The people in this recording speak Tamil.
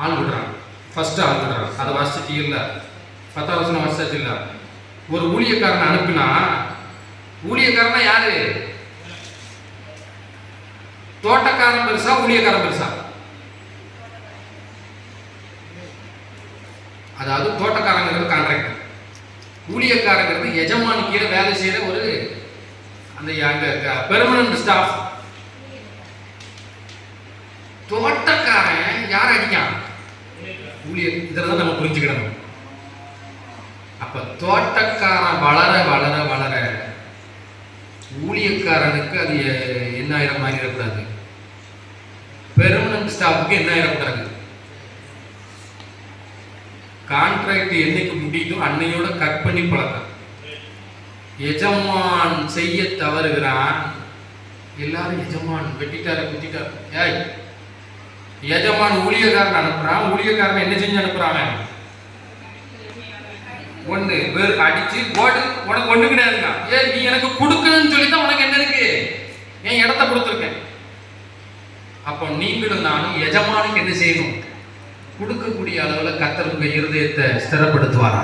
ஆள் விடுறான். ஃபர்ஸ்ட் ஆள் விடுறான். அதை வாசிச்சு இல்லை, 10 வசனம் வாசிச்சாச்சு இல்லை. ஒரு ஊழியக்காரனை அனுப்பினா, ஊழியக்காரனா யாரு? தோட்டக்காரன் பெருசா ஊழியக்காரன் பெருசா? அதாவது தோட்டக்காரங்கிறது கான்ட்ராக்டர், ஊழியக்காரங்கிறது எஜமானி கீழே வேலை செய்யற ஒரு அந்த பெர்மனன்ட் ஸ்டாஃப். தோட்டக்காரன் யார் அடிக்கான்? ஊழியர். இதெல்லாம் நம்ம புரிஞ்சுக்கிடணும். அப்ப தோட்டக்காரன் வளர வளர வளர ஊழியக்காரனுக்கு அது என்ன ஆயிரம் ஆகிடக்கூடாது, பெர்மனன்ட் ஸ்டாஃபுக்கு என்ன ஆயிடக்கூடாது. கான்ட்ராக்ட் என்னைக்கு முடியுதோ அன்னையோட கட் பண்ணி பழக்கம். எஜமான் செய்ய தவறுகிறான், எல்லாரும் எஜமான் வெட்டிட்டாரு குத்திட்டாரு. ஏய், எஜமான் ஊழியக்காரன் அனுப்புறான், ஊழியக்காரன் என்ன செஞ்சு அனுப்புறாங்க? ஒண்ணு வேறு அடிச்சு போட்டு உனக்கு ஒண்ணு கிடையாதுங்க. ஏன் நீ எனக்கு கொடுக்கணும்னு சொல்லித்தான் உனக்கு என்ன இருக்கு, என் இடத்த கொடுத்துருக்கேன். அப்போ நீங்களும் நானும் எஜமானுக்கு என்ன செய்யணும்? கொடுக்கக்கூடிய அளவில் கர்த்தர் உங்க இருதயத்தை ஸ்திரப்படுத்துவாரா?